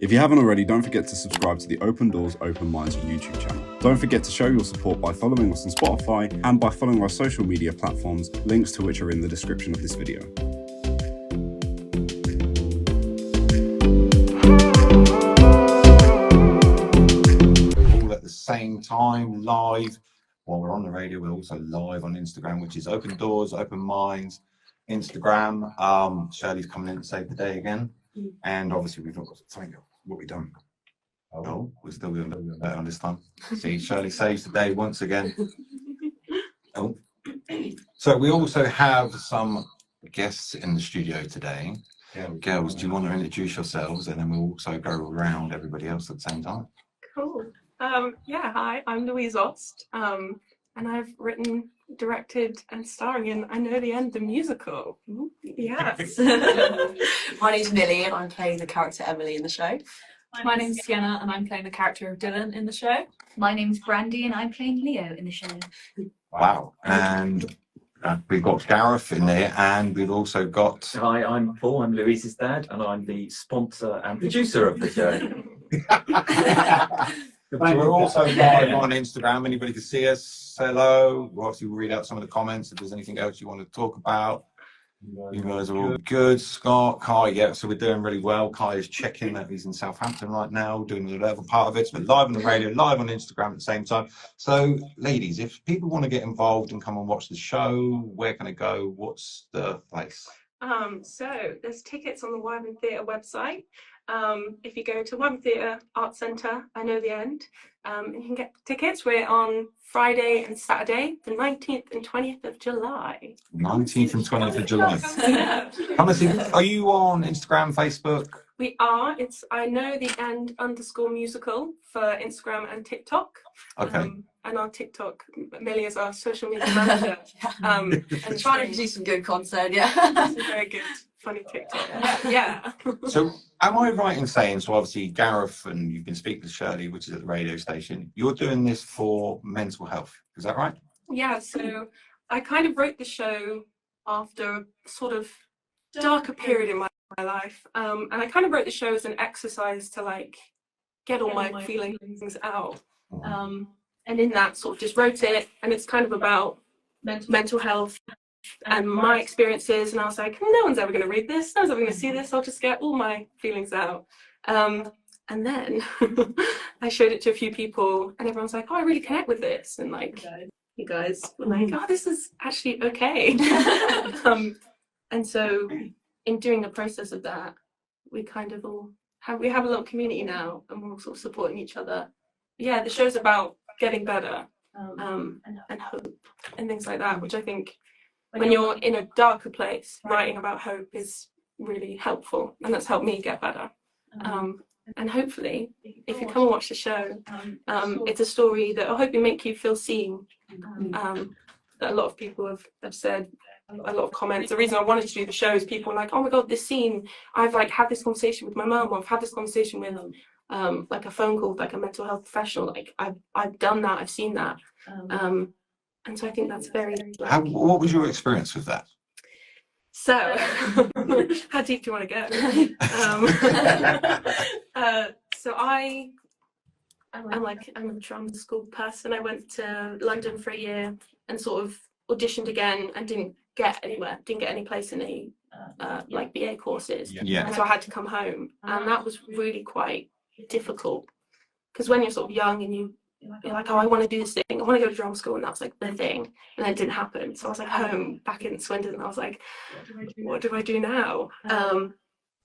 If you haven't already, don't forget to subscribe to the Open Doors, Open Minds YouTube channel. Don't forget to show your support by following us on Spotify and by following our social media platforms, links to which are in the description of this video. All at the same time, live. While we're on the radio, we're also live on Instagram, which is Open Doors, Open Minds, Instagram. Shirley's coming in to save the day again. And obviously we've got something. What we done? Oh, we're still doing better on this time. See, Shirley saves the day once again. Oh. So we also have some guests in the studio today. Girls, do you want to introduce yourselves, and then we'll also go around everybody else at the same time? Cool. Yeah, hi, I'm Louise Ost, and I've written, directed, and starring in I Know the End, the musical. Yes. My name's Millie, and I'm playing the character Emily in the show. My name's Sienna, and I'm playing the character of Dylan in the show. My name's Brandy, and I'm playing Leo in the show. Wow. And we've got Gareth in there, and we've also got... Hi, I'm Paul, I'm Louise's dad, and I'm the sponsor and producer of the show. We're also live on Instagram. Anybody can see us. Say hello. We'll obviously read out some of the comments if there's anything else you want to talk about. You guys are all good. Scott, Kai, yeah, so we're doing really well. Kai is checking that he's in Southampton right now, doing the level part of it. So we're live on the radio, live on Instagram at the same time. So, ladies, if people want to get involved and come and watch the show, where can they go? What's the place? So there's tickets on the Wyvern Theatre website. If you go to Wyvern Theatre Arts Centre, I Know the End, you can get tickets. We're on Friday and Saturday, the 19th and 20th of July. 19th and 20th of July. Come and see. Are you on Instagram, Facebook? We are. It's I Know the End _musical for Instagram and TikTok. Okay. And our TikTok, Millie is our social media manager. And trying to produce some good content, yeah. Some very good, funny TikTok. Yeah. So, am I right in saying, so obviously Gareth, and you've been speaking to Shirley, which is at the radio station, you're doing this for mental health, is that right? Yeah, so I kind of wrote the show after a sort of darker period in my life. And I kind of wrote the show as an exercise to like get all my feelings out. And in that sort of just wrote it, and it's kind of about mental health and my experiences. And I was like, no one's ever going to read this, no one's ever going to see this, I'll just get all my feelings out. And then I showed it to a few people, and everyone's like, oh, I really connect with this. And like, you guys were like, oh, this is actually okay. And so in doing the process of that, we kind of all have a little community now, and we're all sort of supporting each other. Yeah, the show's about getting better, and hope and things like that, which I think when you're in a darker place, writing about hope is really helpful, and that's helped me get better. And hopefully, if you come and watch the show, it's a story that I hope will make you feel seen. That a lot of people have said, a lot of comments. The reason I wanted to do the show is people were like, oh my god, this scene, I've like had this conversation with my mum, or I've had this conversation with like a phone call with like a mental health professional. Like I've done that, I've seen that. And so I think that's very like, What was your experience with that? so how deep do you want to go? So I'm a drama school person. I went to London for a year and sort of auditioned again and didn't get anywhere, didn't get any place in any like BA courses. Yeah. And so I had to come home, and that was really quite difficult, because when you're sort of young and you're like, oh, I want to do this thing, I want to go to drama school, and that was like the thing, and then it didn't happen. So I was like home back in Swindon, and I was like, what do I do now? And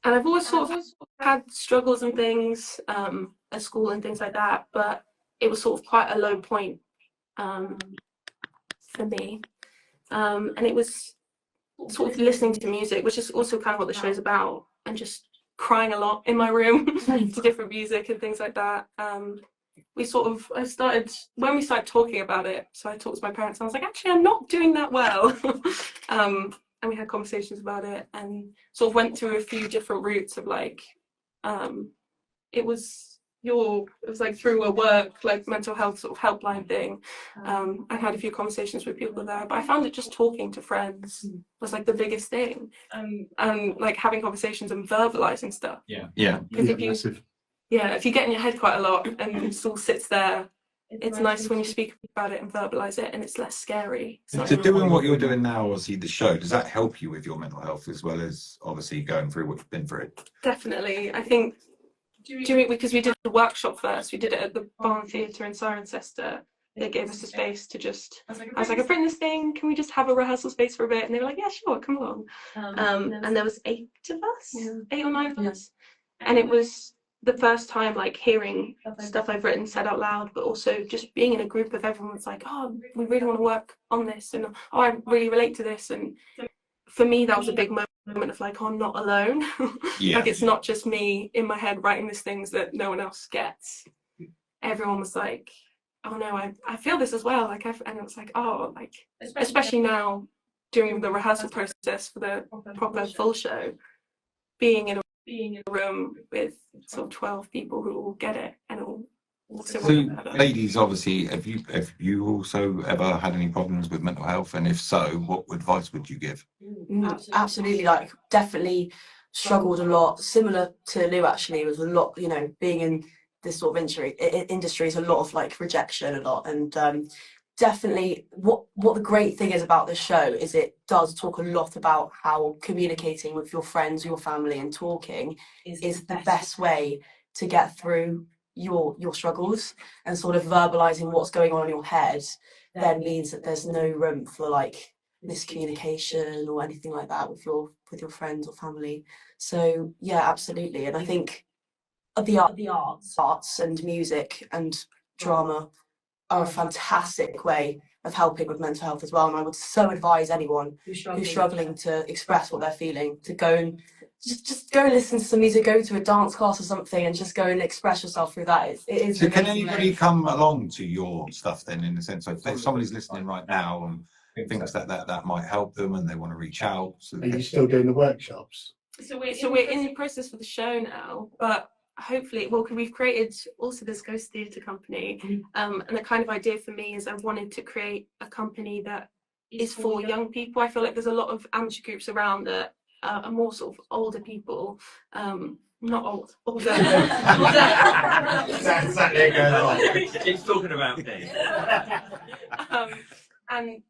I've always sort of had struggles and things at school and things like that, but it was sort of quite a low point for me, and it was sort of listening to music, which is also kind of what the show's about, and just crying a lot in my room to different music and things like that. I started, when we started talking about it, so I talked to my parents, and I was like, actually, I'm not doing that well. And we had conversations about it, and sort of went through a few different routes of like, it was like through a work, like mental health sort of helpline thing. I had a few conversations with people there, but I found it just talking to friends was like the biggest thing. And like having conversations and verbalizing stuff. Yeah. Because if you, yeah, if you get in your head quite a lot and it all sits there, it's nice when you speak about it and verbalize it, and it's less scary. So doing what you're doing now, obviously the show, does that help you with your mental health as well as obviously going through what you've been through? Definitely. I think doing, because we did the workshop first, we did it at the Barn Theatre in Cirencester. They gave us a space to just, I was like, I've written this thing, can we just have a rehearsal space for a bit? And they were like, yeah, sure, come along. And there was 8 of us, 8 or 9 of us. And it was the first time like hearing stuff I've written said out loud, but also just being in a group of everyone that's like, oh, we really want to work on this, and oh, I really relate to this. And for me, that was a big moment of like, oh, I'm not alone. Yeah. Like, it's not just me in my head writing these things that no one else gets. Everyone was like, oh no, I feel this as well. Like, and it was like, oh, like, especially now during the rehearsal process for the proper full show, being in a room with sort of 12 people who all get it and all. So, ladies, obviously, have you also ever had any problems with mental health? And if so, what advice would you give? Absolutely, like definitely struggled a lot. Similar to Lou, actually, it was a lot. You know, being in this sort of industry is a lot of like rejection, a lot, and definitely what the great thing is about this show is it does talk a lot about how communicating with your friends, your family, and talking is the best way to get through your struggles, and sort of verbalizing what's going on in your head then means that there's no room for like miscommunication or anything like that with your friends or family. So yeah, absolutely. And I think the arts and music and drama are a fantastic way of helping with mental health as well, and I would so advise anyone who's struggling to express what they're feeling to go and just go and listen to some music, go to a dance class or something, and just go and express yourself through that. It is. So can anybody come along to your stuff then, in the sense of if somebody's listening right now and thinks that might help them and they want to reach out? So are you still doing the workshops? So we're in the process for the show now, but hopefully, well, we've created also this Ghost Theatre company, and the kind of idea for me is I wanted to create a company that is for young people. I feel like there's a lot of amateur groups around that are more sort of older people, not old, older. That's exactly going on. She's talking about me. And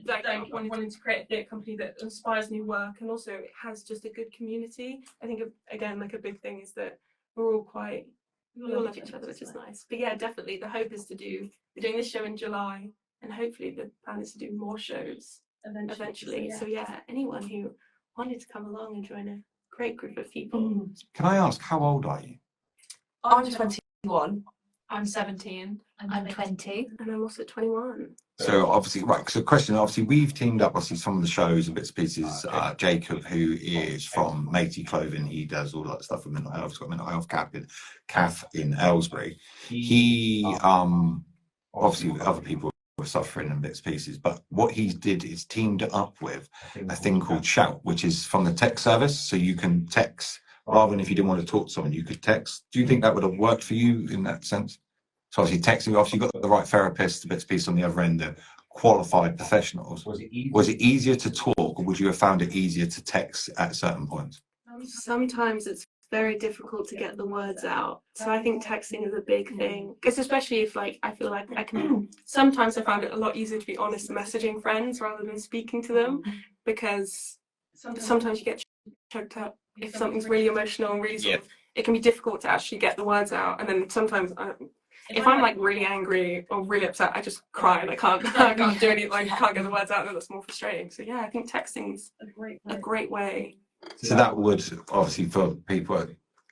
like I wanted to create a theatre company that inspires new work, and also it has just a good community. I think again, like a big thing is that we all love each other, which is nice. But yeah, definitely the hope is we're doing this show in July, and hopefully the plan is to do more shows eventually. So yeah, anyone who wanted to come along and join a great group of people. Can I ask, how old are you? I'm 21. I'm 17. I'm 20. And I'm also 21. So obviously, right, so question, obviously we've teamed up, obviously some of the shows and bits and pieces, Jacob, who is from Matey Clothing, he does all that stuff with mental health, he's got a mental health cafe in Aylesbury. He, obviously other people were suffering and bits and pieces, but what he did is teamed up with a thing called Shout, which is from the text service, so you can text, rather than if you didn't want to talk to someone, you could text. Do you think that would have worked for you in that sense? So obviously texting, obviously you've got the right therapist, the bits and pieces on the other end, the qualified professionals. Was it easier to talk, or would you have found it easier to text at certain points? Sometimes it's very difficult to get the words out. So I think texting is a big thing, because especially if like I feel like I can, sometimes I find it a lot easier to be honest messaging friends rather than speaking to them, because sometimes you get choked up if something's really emotional and really sort of, it can be difficult to actually get the words out. And then sometimes if I'm like really angry or really upset, I just cry and I can't do anything, like I can't get the words out, and that's more frustrating. So yeah, I think texting's a great way. So that would, obviously for people,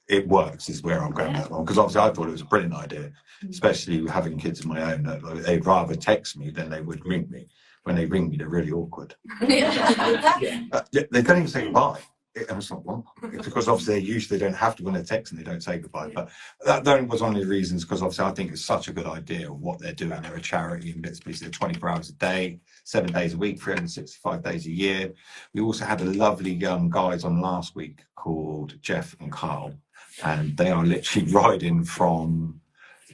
it works is where I'm going that one, because obviously I thought it was a brilliant idea, especially having kids of my own, that like, they'd rather text me than they would ring me. When they ring me, they're really awkward. They don't even say goodbye. And it's not one, because obviously they don't have to, when they text and they don't say goodbye. But that was one of the reasons, because obviously I think it's such a good idea of what they're doing. They're a charity and bits and pieces. They're 24 hours a day, 7 days a week, 365 days a year. We also had a lovely guys on last week called Jeff and Carl, and they are literally riding from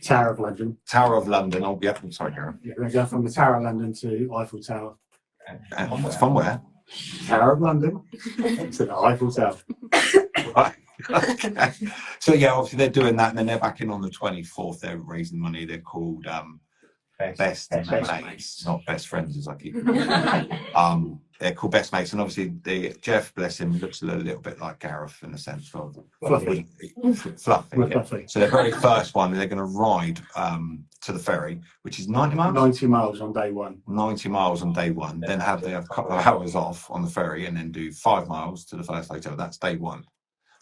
Tower of London. Tower of London. Oh yeah, I'm sorry, Karen. Yeah, we're going to go from the Tower of London to Eiffel Tower. And from where? Tower of London to the Eiffel Tower. Right. Okay. So yeah, obviously they're doing that, and then they're back in on the 24th. They're raising money. They're called Best Mates, not Best Friends, as I keep. They're called Best Mates, and obviously Jeff, bless him, looks a little bit like Gareth in a sense of Fluffy. fluffy. We're Yeah. Fluffy. So their very first one, they're going to ride to the ferry, which is 90 miles. 90 miles on day one. 90 miles on day one, then they have a couple of hours off on the ferry, and then do 5 miles to the first hotel. That's day one.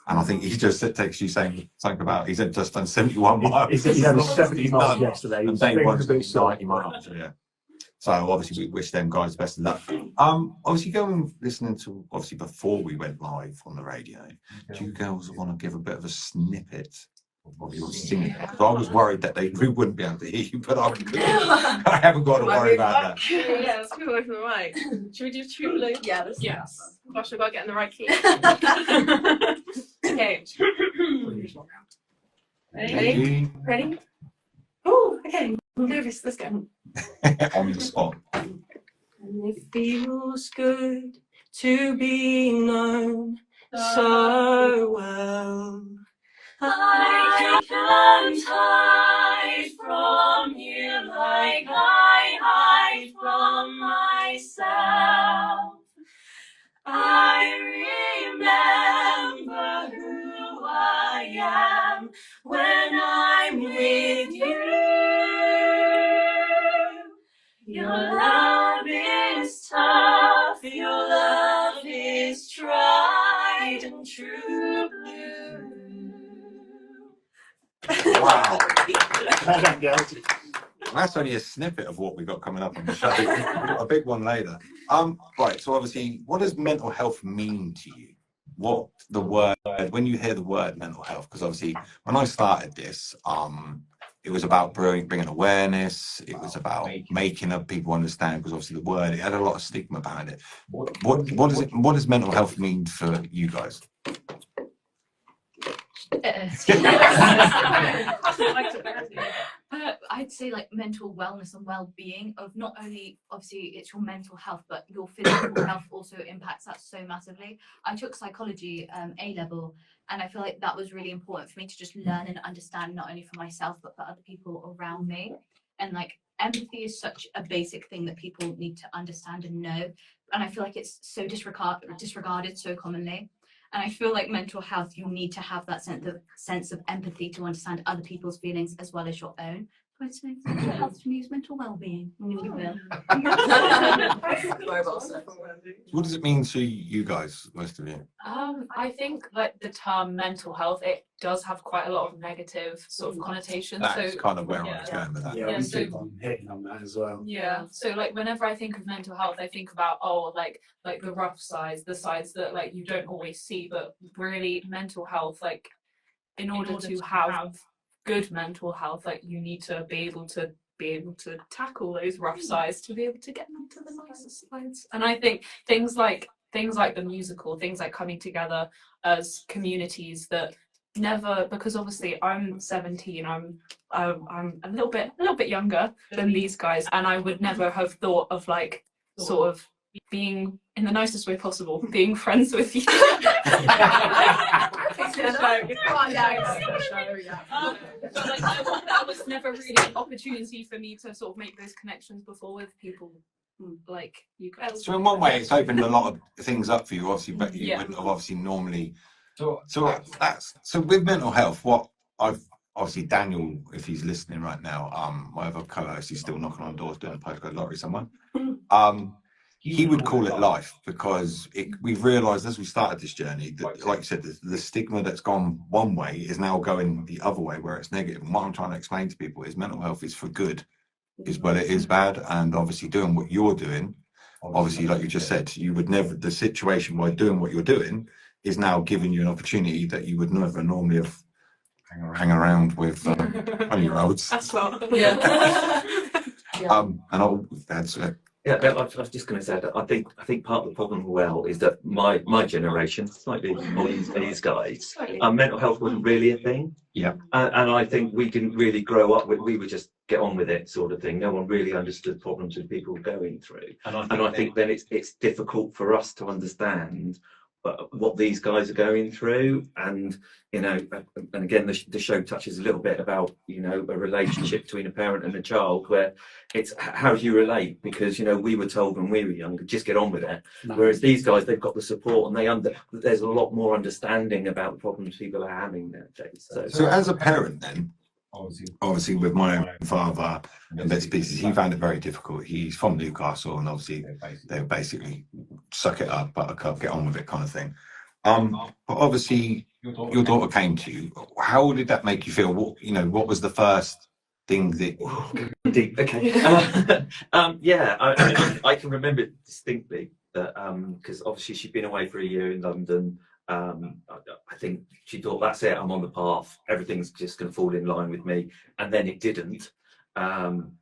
And I think he just texted you saying something about he's just done 71 miles. He said he done 70 miles yesterday. And He's day feeling one's a bit sore. 90 miles. Yeah. So obviously we wish them guys best of luck. Obviously going listening to obviously before we went live on the radio, do you girls want to give a bit of a snippet of your singing? So I was worried that we wouldn't be able to hear you, but I haven't got to worry about that. Yeah, let's move away from the mic. Should we do two blue? Yeah, that's Yes. Gosh, I've got to get in the right key. Okay. Ready? Ready? Oh, okay. I'm nervous. Let's go. On the spot. And it feels good to be known so well. I can't hide from you like I hide from myself. I remember who I am when I'm with you. Your love is tough, your love is tried and true blue. Wow. Well done, girls. That's only a snippet of what we got coming up on the show. We've got a big one later. Right. So obviously, what does mental health mean to you? What the word, when you hear the word mental health, because obviously when I started this, it was about bringing awareness. It was about making people understand, because obviously the word, it had a lot of stigma behind it. What does mental health mean for you guys? I'd say like mental wellness and well-being of not only obviously it's your mental health, but your physical health also impacts that so massively. I took psychology A level, and I feel like that was really important for me to just learn and understand, not only for myself but for other people around me. And like empathy is such a basic thing that people need to understand and know, and I feel like it's so disregarded so commonly. And I feel like mental health, you need to have that sense of empathy to understand other people's feelings as well as your own. So I'd say mental health to me is mental well-being. What does it mean to you guys, most of you? I think like the term mental health, it does have quite a lot of negative sort of connotations. That's So kind of where I was going with that. Yeah, Yeah, we so- keep on hitting on that as well. yeah, so like whenever I think of mental health, I think about like the rough sides, the sides that like you don't always see, but really mental health, like in order to have good mental health, like you need to be able to tackle those rough sides to be able to get into the nicer sides. And I think things like the musical, things like coming together as communities that never, because obviously I'm 17, I'm a little bit younger than these guys, and I would never have thought of like sort of being, in the nicest way possible, being friends with you. But like that was never really an opportunity for me to sort of make those connections before with people like you guys. So in one way, it's opened a lot of things up for you, obviously, but you Yeah. wouldn't have obviously normally. So with mental health, what I've obviously Daniel, if he's listening right now, my other co-host, he's still knocking on doors doing a postcode lottery somewhere. He would call it life, because we've realised as we started this journey that, like you said, the stigma that's gone one way is now going the other way, where it's negative. And what I'm trying to explain to people is mental health is for good, is well, it is bad. And obviously doing what you're doing, obviously, like you just said, you would never, the situation by doing what you're doing is now giving you an opportunity that you would never normally have hang around with 20-year-olds. That's what. That's it. Yeah, I was just going to say that I think part of the problem, well, is that my generation, slightly more these guys, mental health wasn't really a thing. Yeah. And I think we didn't really grow up with, we would just get on with it, sort of thing. No one really understood problems that people were going through. And I think then it's difficult for us to understand what these guys are going through. And you know, and again, the show touches a little bit about, you know, a relationship between a parent and a child, where it's how do you relate, because you know, we were told when we were younger, just get on with it, whereas these guys, they've got the support, and there's a lot more understanding about the problems people are having nowadays. So as a parent then, obviously with my own father and bits and pieces, he found it very difficult. He's from Newcastle, and obviously they basically suck it up, buttercup, get on with it kind of thing. But obviously your daughter came to you. How did that make you feel? What was the first thing that deep? Okay. Yeah, I can remember it distinctly that because obviously she'd been away for a year in London. I think she thought, that's it, I'm on the path, everything's just going to fall in line with me, and then it didn't. And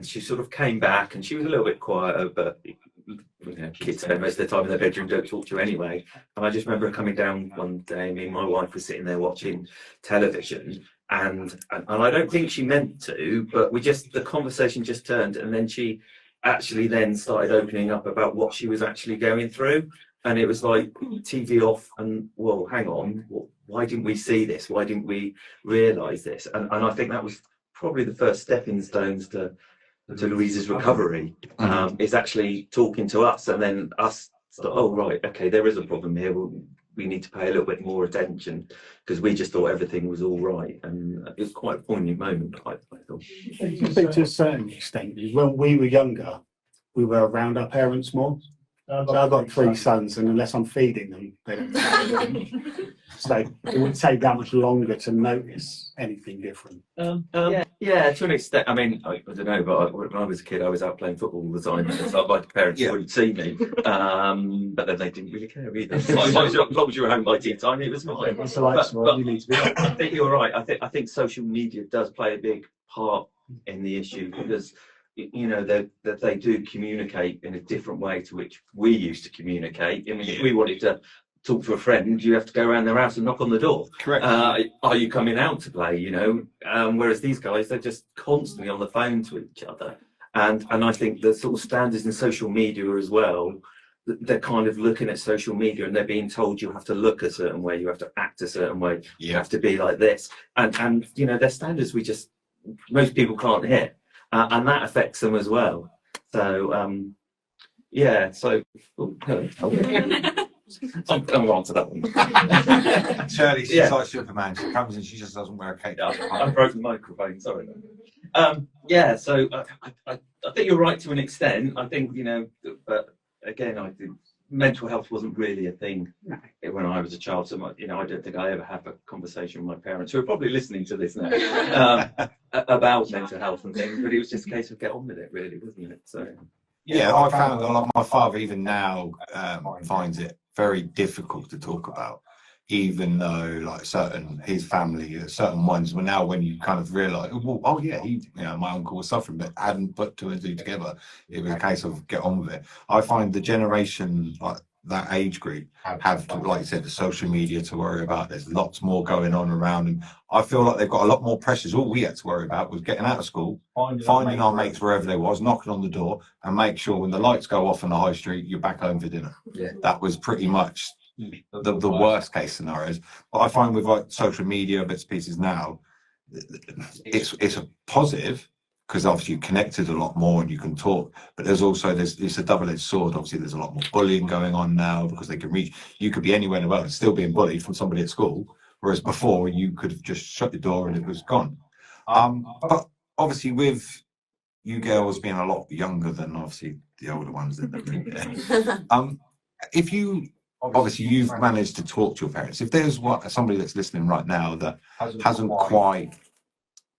she sort of came back, and she was a little bit quieter, but you know, kids spend most of their time in their bedroom, don't talk to you anyway. And I just remember her coming down one day, me and my wife were sitting there watching television, and I don't think she meant to, but the conversation just turned, and then she actually then started opening up about what she was actually going through. And it was like TV off, and well, hang on, why didn't we see this? Why didn't we realise this? And I think that was probably the first stepping stones to Louise's recovery, is actually talking to us, and then us, oh right, okay, there is a problem here. We need to pay a little bit more attention, because we just thought everything was all right, and it was quite a poignant moment, I thought. I think to a certain extent, when we were younger, we were around our parents more. So I've got 3 sons, and unless I'm feeding them, they don't. So it wouldn't take that much longer to notice anything different. Yeah, to an extent. I mean, I don't know, but when I was a kid, I was out playing football all the time, and it's like my parents wouldn't see me, but then they didn't really care either. As long as you were home by tea time, it was fine. But You need to be. I think you're right. I think social media does play a big part in the issue, because you know that they do communicate in a different way to which we used to communicate. I mean, if we wanted to talk to a friend, you have to go around their house and knock on the door. Correct. Are you coming out to play? You know, whereas these guys, they're just constantly on the phone to each other. And I think the sort of standards in social media as well, they're kind of looking at social media, and they're being told you have to look a certain way, you have to act a certain way, you have to be like this, and you know, their standards most people can't hit. And that affects them as well. So, yeah, so I'm on to that one. Shirley, she's like Superman. She comes and she just doesn't wear a cape. I broke the microphone, sorry. Yeah, so I think you're right to an extent. I think, you know, but again, I think mental health wasn't really a thing when I was a child. So, you know, I don't think I ever had a conversation with my parents, who are probably listening to this now, about mental health and things. But it was just a case of get on with it, really, wasn't it? So. Yeah, I found a lot. My father even now finds it very difficult to talk about, even though like his family, certain ones. But now when you kind of realise, well, oh yeah, my uncle was suffering, but hadn't put 2 and 2 together. It was a case of get on with it. I find the generation like that age group have, like you said, the social media to worry about. There's lots more going on around, and I feel like they've got a lot more pressures. All we had to worry about was getting out of school, finding our mates wherever they was, knocking on the door, and make sure when the lights go off on the high street, you're back home for dinner. Yeah, that was pretty much the worst case scenarios. But I find with like social media bits and pieces now, it's a positive, because obviously you're connected a lot more and you can talk, but it's a double-edged sword. Obviously there's a lot more bullying going on now, because they can reach, you could be anywhere in the world and still being bullied from somebody at school, whereas before you could have just shut the door and it was gone. But obviously with you girls being a lot younger than obviously the older ones that if you obviously you've managed to talk to your parents, if there's somebody that's listening right now that hasn't quite,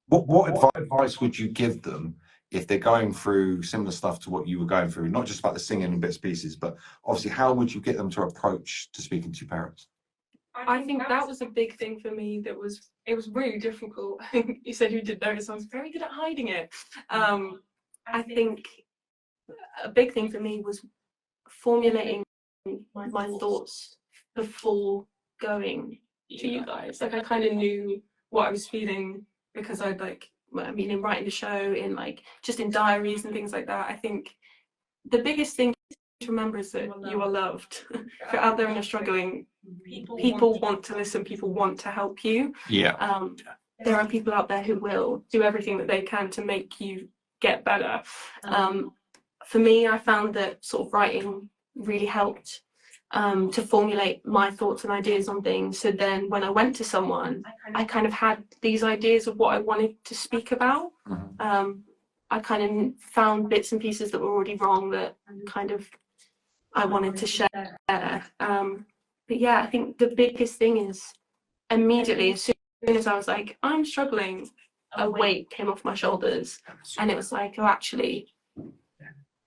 what advice would you give them if they're going through similar stuff to what you were going through, not just about the singing and bits and pieces, but obviously how would you get them to approach to speaking to your parents? I think that was a big thing for me. It was really difficult. You said you did notice I was very good at hiding it. I think a big thing for me was formulating my thoughts before going to you guys. Like I kind of knew what I was feeling, because in writing the show, in like just in diaries and things like that. I think the biggest thing remember is that you are loved. If you're out there and you're struggling, people want to listen, people want to help you. Yeah. There are people out there who will do everything that they can to make you get better. For me, I found that sort of writing really helped to formulate my thoughts and ideas on things. So then when I went to someone, I kind of had these ideas of what I wanted to speak about. I kind of found bits and pieces that were already wrong that kind of I wanted to share. But yeah, I think the biggest thing is immediately, as soon as I was like, I'm struggling, a weight came off my shoulders, and it was like, oh, actually,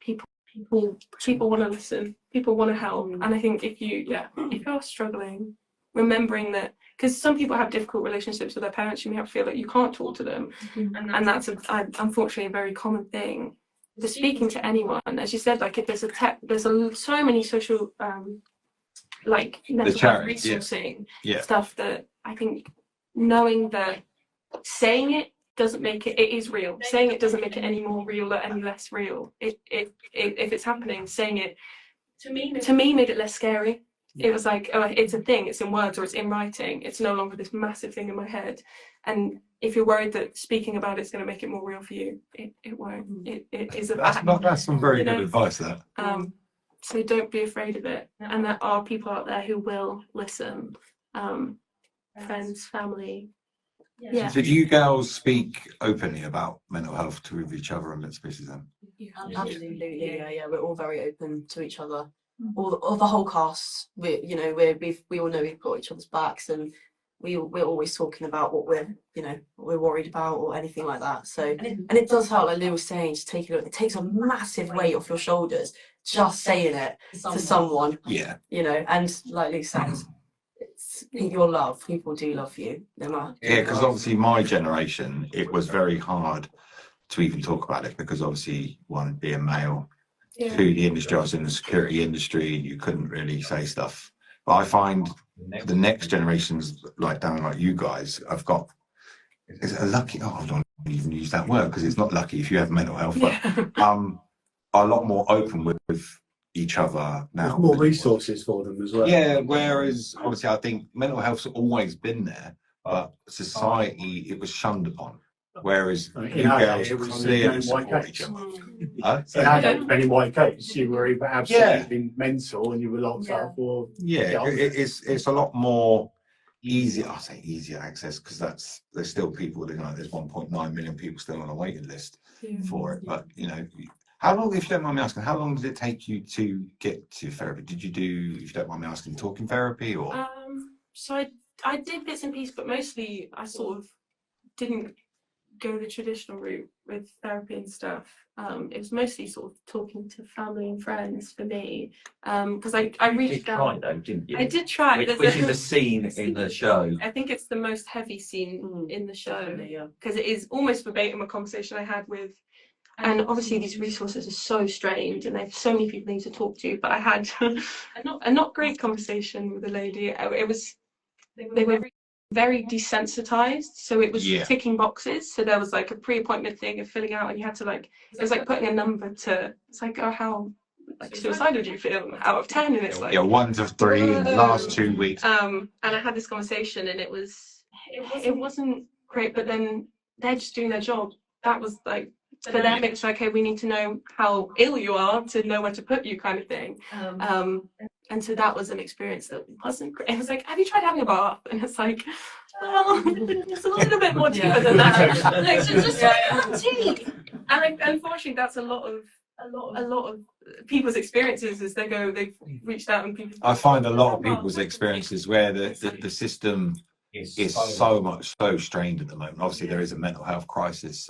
people want to listen, people want to help. And I think if you're struggling, remembering that, because some people have difficult relationships with their parents, you may have to feel like you can't talk to them, and that's unfortunately a very common thing. To speaking to anyone, as you said, like if there's so many social like mental health resourcing stuff that I think knowing that saying it doesn't make it is real. Saying it doesn't make it any more real or any less real. If it's happening, saying it to me made it less scary. It was like, oh, it's a thing, it's in words or it's in writing. It's no longer this massive thing in my head. And if you're worried that speaking about it's going to make it more real for you, it won't. It is a fact. That's some very good advice, that. So don't be afraid of it. And there are people out there who will listen. Friends, family. Yeah. Did you girls speak openly about mental health to each other and bits and pieces then? Absolutely, yeah. We're all very open to each other. All the whole cast, we all know we've got each other's backs, and we're always talking about what we're worried about or anything like that. So and it does help, like Lou was saying, just it takes a massive weight off your shoulders just saying it to someone. Yeah. And like Lou said, it's your love. People do love you. Yeah, because obviously my generation, it was very hard to even talk about it, because obviously one, being male, to the industry, I was in the security industry, you couldn't really say stuff. But I find the next generations, like you guys, have got, is it a lucky, I don't even use that word because it's not lucky if you have mental health, but are a lot more open with each other now. There's more resources for them as well. Yeah, whereas obviously I think mental health's always been there, but society, it was shunned upon. Whereas you girls clearly support each other. In any white coats, you were either absolutely mental and you were locked up, or it's a lot more easier. I say easier access because there's still people that there's 1.9 million people still on a waiting list for it. But how long, if you don't mind me asking, how long did it take you to get to therapy? Did you do, if you don't mind me asking, talking therapy or? So I did bits and pieces, but mostly I sort of didn't go the traditional route with therapy and stuff. It was mostly sort of talking to family and friends for me, because I reached out. Though, didn't you? I did try. Which is the scene in the show. I think it's the most heavy scene in the show, because it is almost verbatim a conversation I had with. And obviously these resources are so strained and there's so many people need to talk to, but I had a not great conversation with a lady. They were very desensitized, so it was ticking boxes. So there was like a pre-appointment thing of filling out, and you had to it was like putting a number to, it's like, oh, how suicidal do you feel out of 10? And it's like 1 to 3 in the last 2 weeks. And I had this conversation and it wasn't great, but then they're just doing their job. That was like, for them it's like, okay, we need to know how ill you are to know where to put you, kind of thing. And so that was an experience that wasn't great. It was like, have you tried having a bath? And it's like, well, it's a little bit more deeper than that. Like, just have tea. And unfortunately, that's a lot of people's experiences as they've reached out and people. I find a lot of people's experiences where the system is so strained at the moment. Obviously, there is a mental health crisis.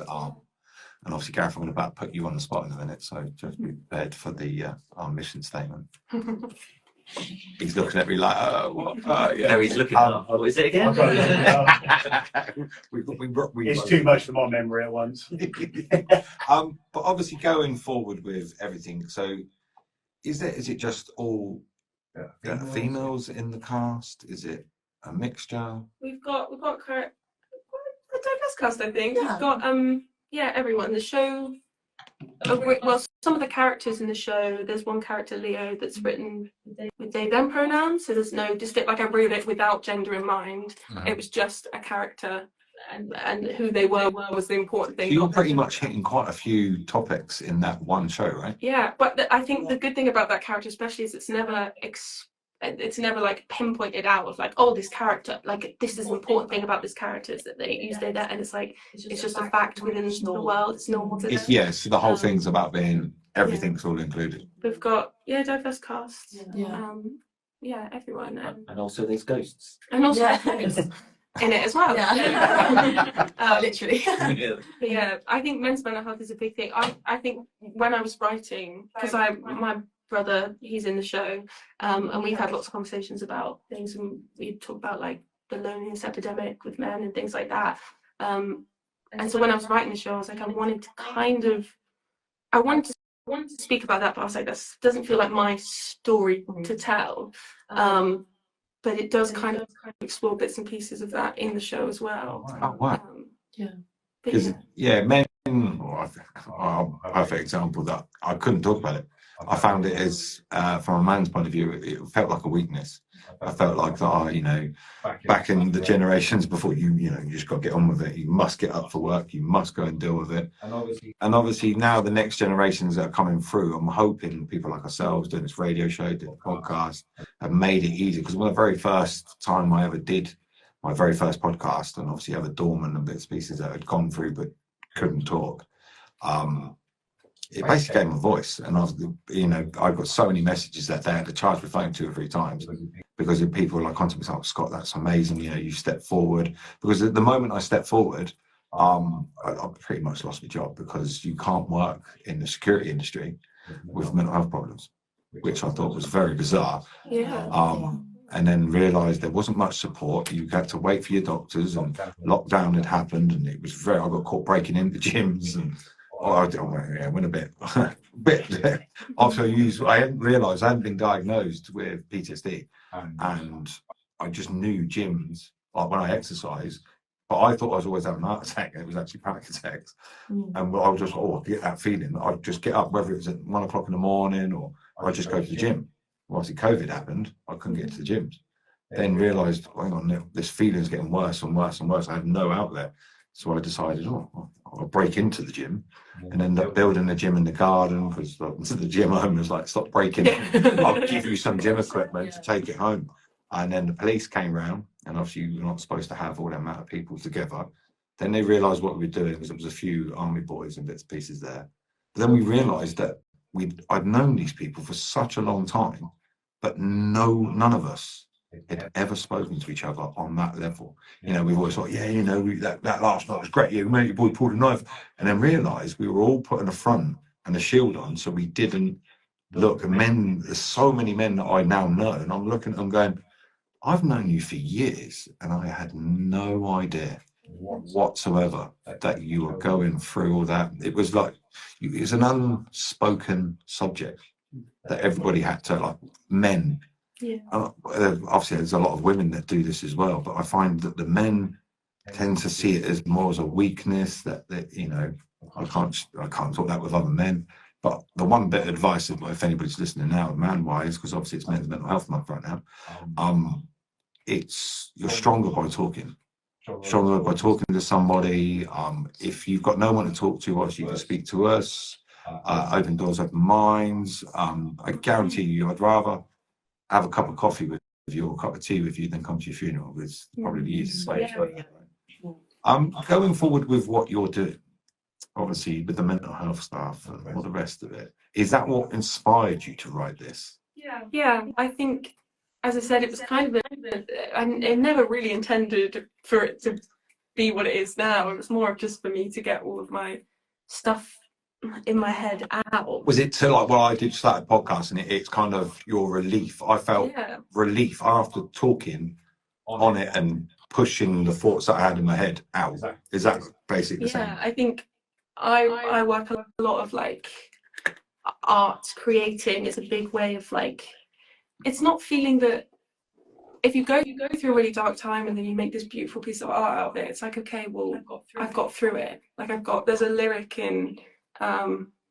And obviously, Gareth, I'm about to put you on the spot in a minute, so just be prepared for the our mission statement. He's looking at me like, No, he's looking up. What is it again? It's too much for my memory at once. But obviously, going forward with everything, so is it just all females in the cast? Is it a mixture? We've got a diverse cast, I think. We've got everyone. The show, well, some of the characters in the show, there's one character, Leo, that's written with they them pronouns, so there's no distinct, like I wrote it without gender in mind. It was just a character, and who they were was the important thing. So you're not pretty the- much hitting quite a few topics in that one show, right? Yeah, but I think the good thing about that character especially is it's never like pinpointed out of like, oh, this character, like this is the important thing about this character is that they use their that, and it's like it's just a fact within the world. It's normal to It's, them. yeah, so the whole thing's about being everything's all included. We've got diverse casts. Yeah. Everyone, And also there's ghosts. and also Yeah. in it as well. Yeah. Literally. But yeah, I think men's mental health is a big thing. I think when I was writing, because my brother, he's in the show, and we've had lots of conversations about things, and we talk about like the loneliness epidemic with men and things like that. And so when I was writing the show, I was like, I wanted to speak about that, but I was like, this doesn't feel like my story to tell. But it does kind of explore bits and pieces of that in the show as well. Oh, wow. But Because, yeah. men are a perfect example that I couldn't talk about it. I found it as, from a man's point of view, it felt like a weakness. I felt like that, back in the generations before you just got to get on with it. You must get up for work. You must go and deal with it. And obviously now the next generations that are coming through, I'm hoping people like ourselves doing this radio show, doing a podcast, have made it easy. Because the very first time I ever did my very first podcast, and obviously other doormen and bits and pieces that had gone through but couldn't talk, it basically gave them a voice. And I got so many messages that they had to charge my phone 2 or 3 times because of people like contacting me, oh, Scott, that's amazing. You stepped forward. Because at the moment I stepped forward, I pretty much lost my job because you can't work in the security industry with mental health problems, which I thought was very bizarre. Yeah. And then realised there wasn't much support. You had to wait for your doctors, and lockdown had happened, and it was I got caught breaking into gyms, and I went a bit after I hadn't realised I hadn't been diagnosed with PTSD, and I just knew gyms, like when I exercise, but I thought I was always having a heart attack, and it was actually panic attacks. And I would just get that feeling. I'd just get up, whether it was at 1 o'clock in the morning or I'd just go to the gym. Well, obviously COVID happened, I couldn't get to the gyms. Then realised, hang on, this feeling's getting worse and worse and worse. I had no outlet. So I decided, I'll break into the gym, and end up building a gym in the garden, because the gym owner was like, stop breaking it. I'll give you some gym equipment to take it home. And then the police came round, and obviously you're not supposed to have all that amount of people together. Then they realised what we were doing, because there was a few army boys and bits and pieces there. But then we realised that I'd known these people for such a long time, but none of us had ever spoken to each other on that level. We've always thought, that last night was great. Your boy pulled a knife, and then realised we were all putting a front and a shield on, so we didn't look. And there's so many men that I now know, and I'm looking at them going, I've known you for years, and I had no idea whatsoever that you were going through all that. It was like, it was an unspoken subject that everybody had to, like, men. Yeah. Obviously, there's a lot of women that do this as well, but I find that the men tend to see it as more as a weakness. That I can't talk that with other men. But the one bit of advice, if anybody's listening now, man-wise, because obviously it's mental health month right now, you're stronger by talking. Stronger by talking to somebody. If you've got no one to talk to, obviously you can speak to us. Open doors, open minds. I guarantee you, I'd rather have a cup of coffee with you or a cup of tea with you than come to your funeral. It's probably the easiest way. Going forward with what you're doing, obviously with the mental health stuff and all the rest of it, is that what inspired you to write this? Yeah, I think, as I said, it was kind of I never really intended for it to be what it is now. It was more of just for me to get all of my stuff in my head out. Was it to like, well, I did start a podcast, and it's kind of your relief. I felt relief after talking on it and pushing the thoughts that I had in my head out. Is that basically the same? Yeah, I think I work a lot of like art. Creating is a big way of like, it's not feeling that if you go through a really dark time and then you make this beautiful piece of art out of it, it's like, okay, well, I've got through it. Like there's a lyric in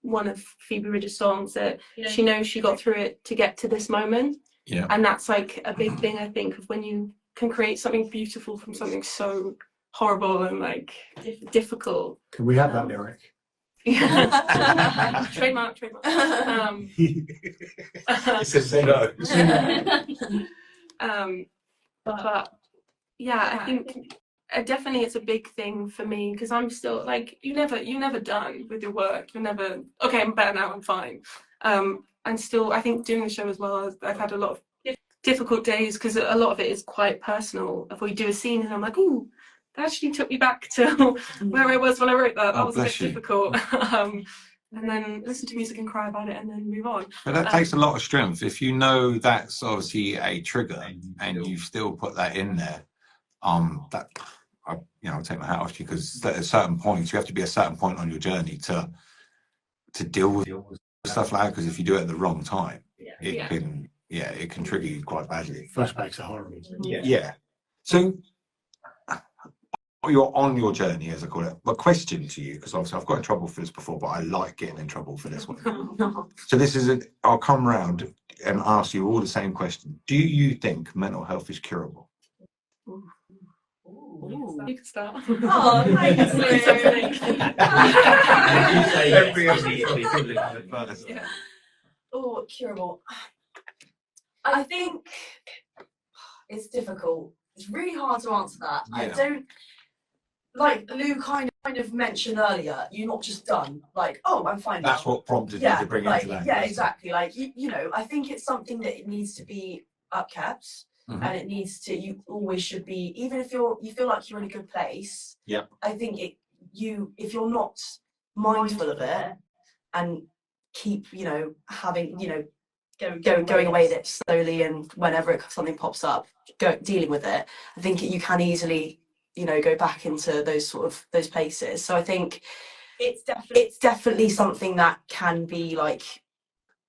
one of Phoebe Bridgers' songs, that she knows she got through it to get to this moment. Yeah. And that's like a big thing, I think, of when you can create something beautiful from something so horrible and like difficult. Can we have that lyric? Trademark. But yeah, I think definitely it's a big thing for me, because I'm still like, you're never done with your work. You're never, okay, I'm better now, I'm fine. And still, I think doing the show as well, I've had a lot of difficult days, because a lot of it is quite personal. If we do a scene and I'm like, ooh, that actually took me back to where I was when I wrote that. That was a bit difficult. And then listen to music and cry about it and then move on. But that takes a lot of strength. If you know that's obviously a trigger and you still put that in there, I'll take my hat off to you, because at certain points, you have to be at a certain point on your journey to deal with stuff like that, because if you do it at the wrong time, it can trigger you quite badly. Flashbacks are horrible. Yeah. So you're on your journey, as I call it. But question to you, because obviously I've got in trouble for this before, but I like getting in trouble for this one. So this is I'll come round and ask you all the same question. Do you think mental health is curable? Ooh, you can start. Oh, thanks, Yeah. Oh, curable. I think it's difficult. It's really hard to answer that. I don't, like Lou kind of mentioned earlier, you're not just done. Like, oh, I'm fine. That's what prompted you to bring it into that. Yeah, exactly. Like, you know, I think it's something that it needs to be upkept. Mhm. And it needs to, you always should be, even if you feel like you're in a good place. Yeah. I think if you're not mindful of it and keep, you know, having, you know, going away with it slowly, and whenever something pops up, dealing with it, I think you can easily, you know, go back into those places. So I think it's definitely something that can be like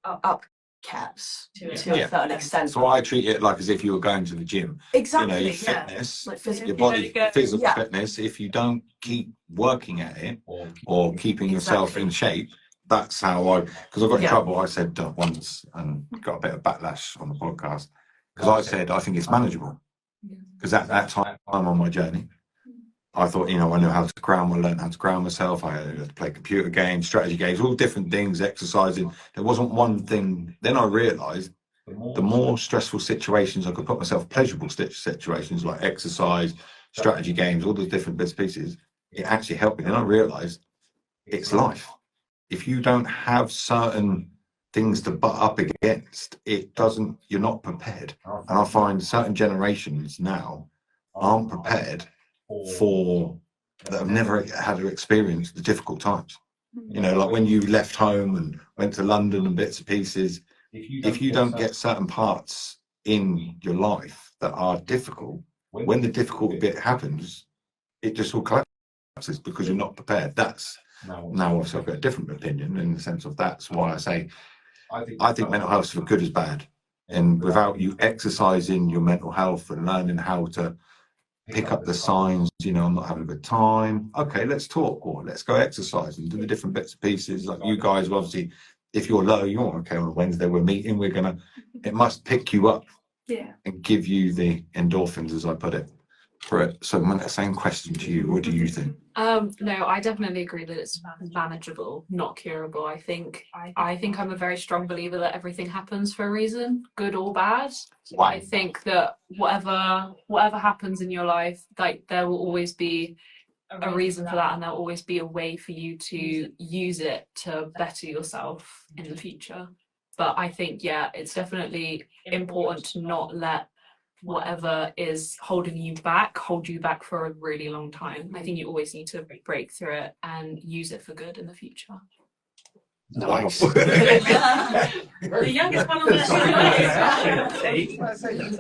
upkept to a certain extent. So I treat it like as if you were going to the gym. Exactly. You know, your fitness, like physical, your body, physical fitness. If you don't keep working at it or keeping yourself in shape, that's how because I got in trouble. I said once and got a bit of backlash on the podcast, because I said I think it's manageable, because at that time I'm on my journey. I thought, you know, I knew how to ground. I learned how to ground myself. I had to play computer games, strategy games, all different things, exercising. There wasn't one thing. Then I realised the more stressful situations I could put myself, pleasurable situations like exercise, strategy games, all those different bits and pieces, it actually helped me. Then I realised it's life. If you don't have certain things to butt up against, you're not prepared. And I find certain generations now aren't prepared that have never had to experience the difficult times. You know, like when you left home and went to London and bits and pieces, if you don't get certain parts in your life that are difficult, when the difficult bit happens, it just all collapses because you're not prepared. That's now obviously I've got a different opinion in the sense of that's why I say I think mental health is for good as bad. And without you exercising your mental health and learning how to pick up the signs, you know, I'm not having a good time. Okay, let's talk, or let's go exercise and do the different bits and pieces. Like you guys, obviously, if you're low, you're okay on a Wednesday, we're meeting, it must pick you up and give you the endorphins, as I put it, for it. So my same question to you, what do you think? No, I definitely agree that it's manageable, not curable. I think I'm a very strong believer that everything happens for a reason, good or bad. Wow. I think that whatever happens in your life, like there will always be a reason for that, and there'll always be a way for you to use it to better yourself in the future. But I think, it's definitely important to not let whatever is holding you back hold you back for a really long time. I think you always need to break through it and use it for good in the future. Nice. The youngest one on the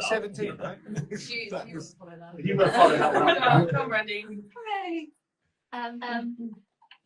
17, right? You were following that one. Come, Randy.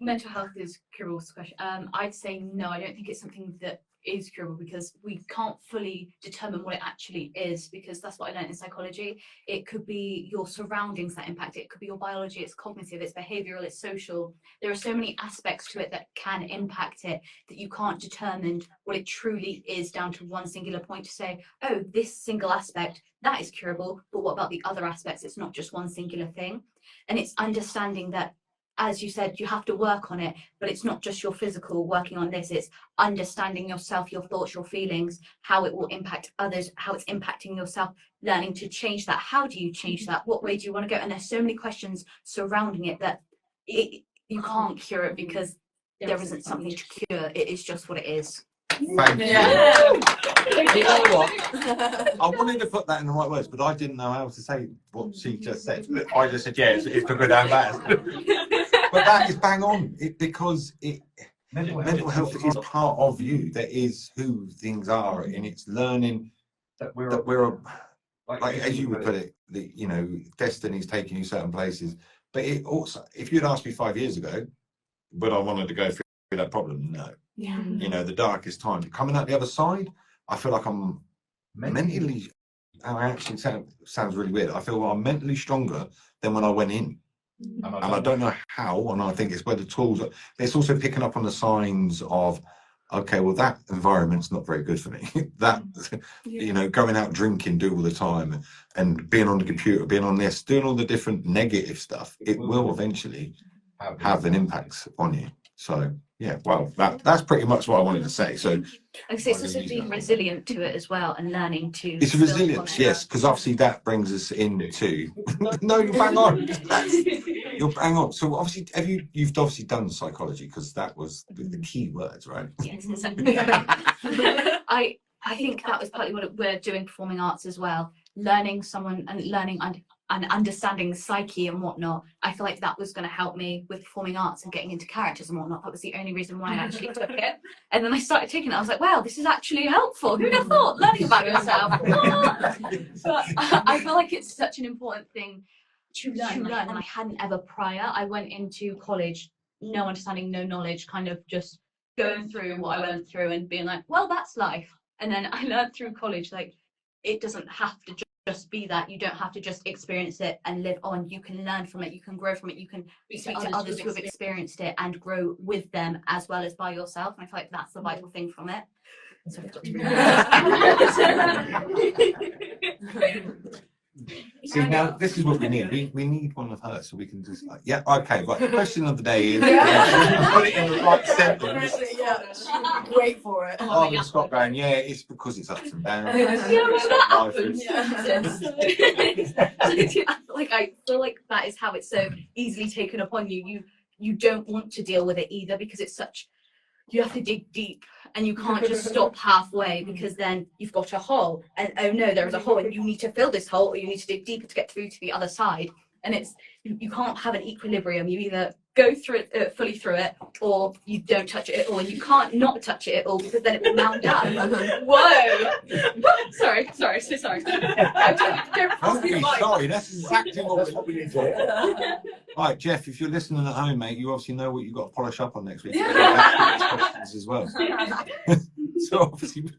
Mental health is curable question. I'd say no. I don't think it's something that is curable, because we can't fully determine what it actually is, because that's what I learned in psychology. It could be your surroundings that impact it. It could be your biology, it's cognitive, it's behavioral, it's social. There are so many aspects to it that can impact it that you can't determine what it truly is down to one singular point to say, oh, this single aspect, that is curable, but what about the other aspects? It's not just one singular thing. And it's understanding that, as you said, you have to work on it, but it's not just your physical working on this, it's understanding yourself, your thoughts, your feelings, how it will impact others, how it's impacting yourself, learning to change that. How do you change that? What way do you want to go? And there's so many questions surrounding it that you can't cure it, because there isn't something to cure. It is just what it is. Thank you. Yeah. You know what? I wanted to put that in the right words, but I didn't know how to say what she just said. I just said, yeah, it's for good and bad. But that is bang on, because mental health is part of you. That is who things are, and it's learning that we're like, as you would put it, destiny's taking you certain places. But it also, if you'd asked me 5 years ago, would I wanted to go through that problem? No. Yeah. The darkest time. Coming out the other side, I feel like I'm mentally, actually sounds really weird. I feel I'm mentally stronger than when I went in. And I don't know how, and I think it's where the tools are. It's also picking up on the signs of, okay, well, that environment's not very good for me. That, going out drinking, do all the time, and being on the computer, being on this, doing all the different negative stuff, it will eventually have an impact on you. So, yeah, well, that's pretty much what I wanted to say. So, Like I say, it's also being resilient to it as well, and learning to. it's a resilience, yes, because obviously that brings us into. No, you're bang on. You're bang on. So obviously, you've obviously done psychology, because that was the key words, right? Yes, I think that was partly what we're doing performing arts as well. Learning someone and learning and understanding psyche and whatnot. I feel like that was going to help me with performing arts and getting into characters and whatnot. That was the only reason why I actually took it. And then I started taking it. I was like, wow, this is actually helpful. Who'd have thought? Learning about yourself. But I feel like it's such an important thing to learn. And I hadn't ever prior. I went into college, no understanding, no knowledge, kind of just going through what I went through and being like, well, that's life. And then I learned through college, like, it doesn't have to just be that. You don't have to just experience it and live on. You can learn from it, you can grow from it, you can speak to others who have experienced it and grow with them as well as by yourself. And I feel like that's the vital thing from it. So See, now this is what we need. We need one of her, so we can just yeah, okay. But the question of the day is, put it in the right sentence. Wait for it. Oh, the Scott going, yeah, it's because it's ups and downs. Like, I feel like that is how it's so easily taken upon you. You don't want to deal with it either, because it's such. You have to dig deep, and you can't just stop halfway, because then you've got a hole, and oh no, there is a hole, and you need to fill this hole, or you need to dig deeper to get through to the other side. And it's you can't have an equilibrium. You either go through it fully through it, or you don't touch it at all. And you can't not touch it at all, because then it will mound up. Whoa! sorry, so sorry. Don't be sorry. That's exactly what we need to hear. Right, Jeff, if you're listening at home, mate, you obviously know what you've got to polish up on next week. Questions as well. So obviously.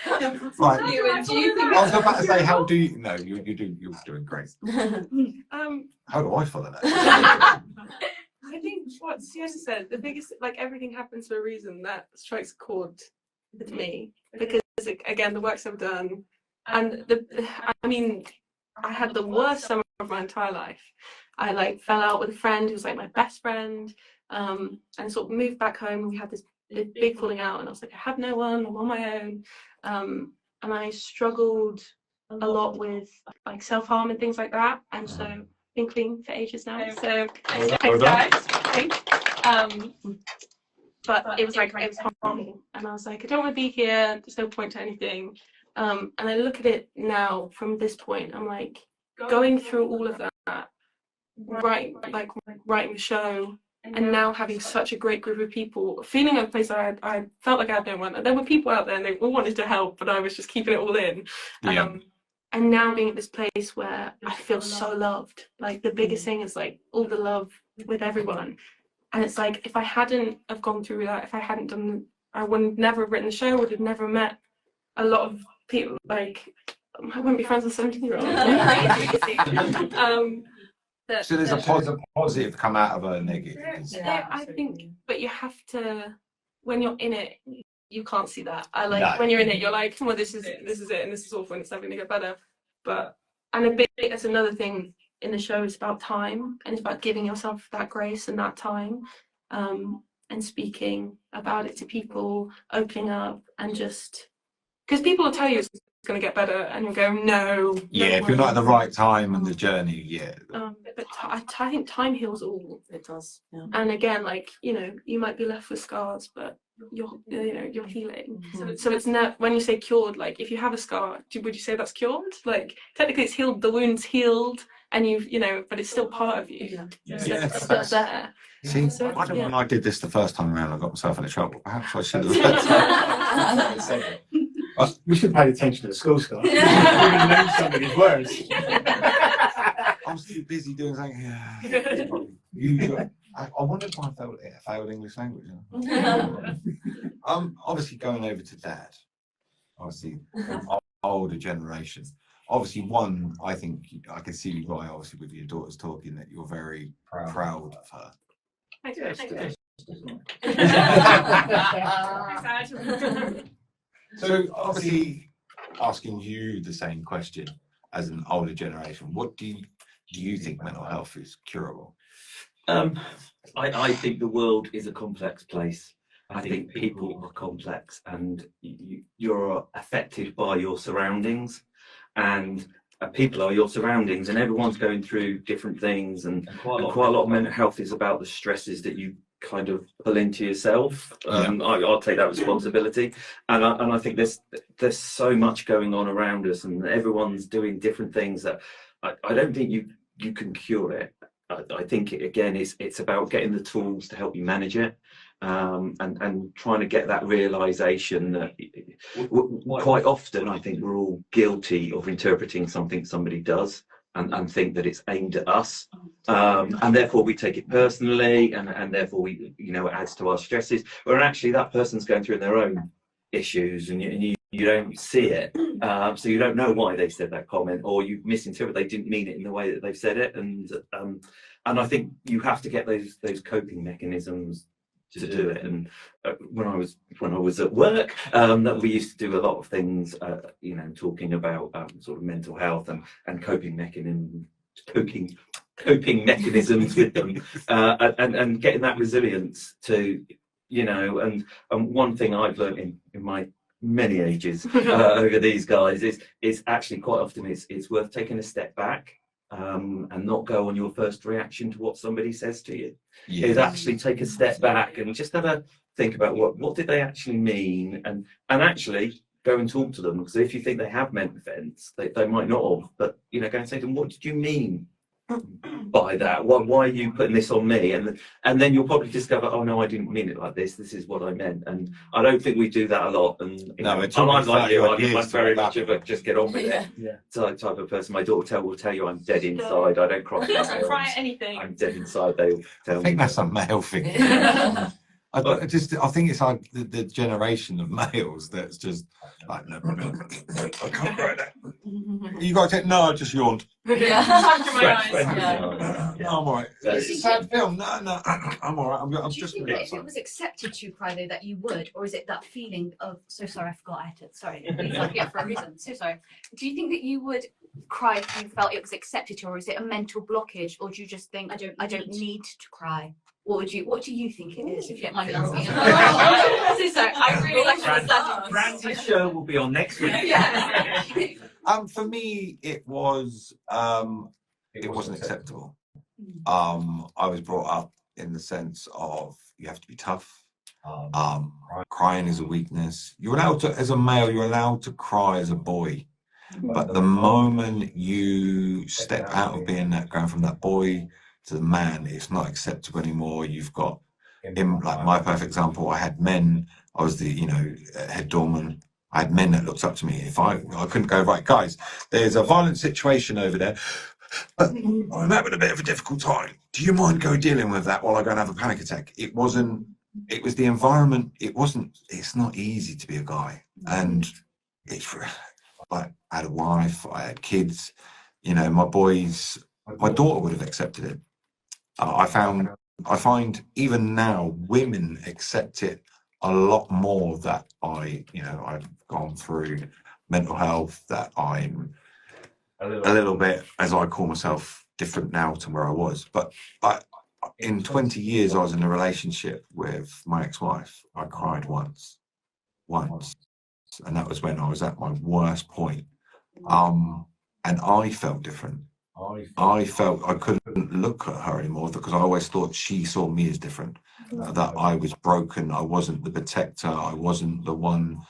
Right. I was about to say, how do you? No, you're doing great. How do I follow that? I think what Sienna said, the biggest, like, everything happens for a reason, that strikes a chord with me, because again, the works I've done, and I had the worst summer of my entire life. I fell out with a friend who was like my best friend, and sort of moved back home, and we had this big falling out, and I was like, I have no one, I'm on my own, and I struggled a lot with like self-harm and things like that, and so been clean for ages now, so thanks guys. But it was horrible, and I was like, I don't want to be here, there's no point to anything, and I look at it now from this point, I'm like, going through all of that, writing the show, and now having such a great group of people, feeling at a place I felt like I had no one. There were people out there and they all wanted to help, but I was just keeping it all in. And now being at this place where I feel so loved. Like, the biggest thing is like all the love with everyone. And it's like, if I hadn't have gone through that, if I hadn't done I would never have written the show, would have never met a lot of people, like, I wouldn't be friends with 17-year-olds. So there's a positive come out of a negative. I think, but you have to, when you're in it, you can't see that. No. When you're in it, you're like, well, this is it, and this is awful, and it's never gonna get better. But, and a bit, that's another thing in the show, is about time, and it's about giving yourself that grace and that time, and speaking about it to people, opening up, and just, because people will tell you it's going to get better, and you'll go, no. Yeah, if you're not at the right time in the journey, yeah. But I think time heals all. It does. Yeah. And again, like, you know, you might be left with scars, but you're healing. So it's not, when you say cured, like, if you have a scar, would you say that's cured? Like, technically it's healed, the wound's healed, and but it's still part of you. It's still there. See, So, I don't yeah. when I did this the first time around, I got myself into trouble. Perhaps I should have. We should pay attention to the school start. We really learn some of these words. I was too busy doing something. Yeah. Usually, I wonder if I failed English language. Obviously going over to Dad. Obviously, older generation. Obviously, one, I think I can see right. Obviously, with your daughters talking, that you're very proud of her. Thank you. So, obviously, asking you the same question as an older generation, what do you think mental health is curable? I think the world is a complex place. I think people are complex, and you're affected by your surroundings, and people are your surroundings, and everyone's going through different things, and quite a lot of mental health is about the stresses that you kind of pull into yourself. I'll take that responsibility, and I think there's so much going on around us, and everyone's doing different things that I don't think you can cure it. I think it's about getting the tools to help you manage it, and trying to get that realization that quite often I think we're all guilty of interpreting something somebody does and think that it's aimed at us, and therefore we take it personally, and therefore we, it adds to our stresses, or actually that person's going through their own issues, and you don't see it, so you don't know why they said that comment, or you misinterpret they didn't mean it in the way that they've said it, and I think you have to get those coping mechanisms to do it. And when I was at work, that we used to do a lot of things, talking about sort of mental health and coping mechanisms with them, and getting that resilience to, and one thing I've learned in my many ages over these guys is actually quite often it's worth taking a step back, and not go on your first reaction to what somebody says to you. Is actually take a step back and just have a think about what did they actually mean, and actually go and talk to them, because if you think they have meant offence, they might not have, but go and say to them, what did you mean by that? Why are you putting this on me? And then you'll probably discover, oh no, I didn't mean it like this is what I meant. And I don't think we do that a lot. And I'm like you, I'm very much of a just get on with it type of person. My daughter will tell you I'm dead inside. I don't cry. She doesn't cry at anything. I'm dead inside, they'll tell me. I think that's a male thing. I think it's like the generation of males that's just like, no, I can't write that. You got to take, no, I just yawned. Yeah. No, I'm all right. It's a sad film. No, I'm all right. I'm Do you just think really that if it was accepted to cry though, that you would, or is it that feeling of so sorry I forgot I had to, sorry, for a reason, so sorry. Do you think that you would cry if you felt it was accepted to, or is it a mental blockage, or do you just think I don't need to cry? What do you think it is, if you don't mind me asking? So sorry, I really like to understand. Brandy's show will be on next week. Yeah. For me, it wasn't acceptable. I was brought up in the sense of you have to be tough. Crying is a weakness. You're allowed to, as a male, you're allowed to cry as a boy. But the moment you step out of being that, going from that boy to the man, it's not acceptable anymore. You've got, like my perfect example, I had men, I was the, head doorman. I had men that looked up to me. If I couldn't go, right, guys, there's a violent situation over there. I'm having a bit of a difficult time. Do you mind dealing with that while I go and have a panic attack? It wasn't it was the environment. It's not easy to be a guy, and it's like I had a wife, I had kids, you know, my daughter would have accepted it. I find even now women accept it a lot more, that I've gone through mental health, that I'm a little bit, as I call myself, different now to where I was. But in 20 years I was in a relationship with my ex-wife, I cried once, and that was when I was at my worst point. And I felt different. I felt I couldn't look at her anymore because I always thought she saw me as different, that I was broken. I wasn't the protector. I wasn't the one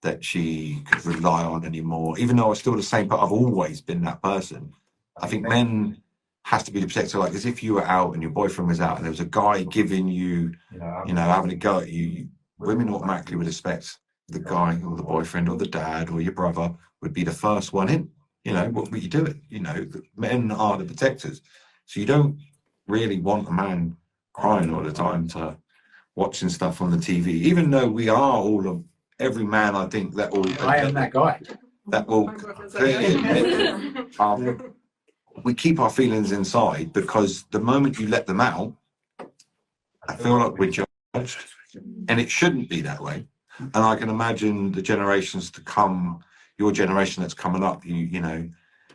that she could rely on anymore, even though I was still the same, but I've always been that person. I think men has to be the protector. Like, as if you were out and your boyfriend was out and there was a guy giving you, having a go at you, women automatically would expect the guy or the boyfriend or the dad or your brother would be the first one in. What were you doing? The men are the protectors. So you don't really want a man crying all the time to watching stuff on the TV, even though we are every man, I think, that will. I am that guy. That will we keep our feelings inside, because the moment you let them out, I feel like we're judged, and it shouldn't be that way. And I can imagine the generations to come, your generation that's coming up,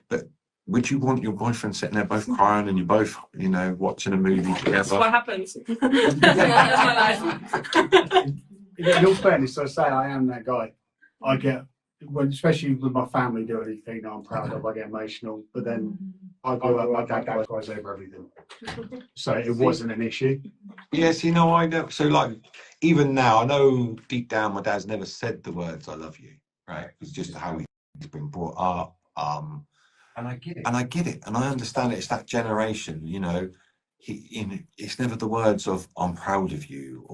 but would you want your boyfriend sitting there both crying and you both, watching a movie together? That's what happens. That's my life. In your fairness, I say I am that guy. I get, especially with my family, do anything that I'm proud of, I get emotional. But then I grew up, my dad cries over everything. So it wasn't an issue. Yes, I know. So, like, even now, I know deep down my dad's never said the words "I love you," right? It's just how he's been brought up. And I get it, and I understand it. It's that generation, it's never the words of "I'm proud of you,"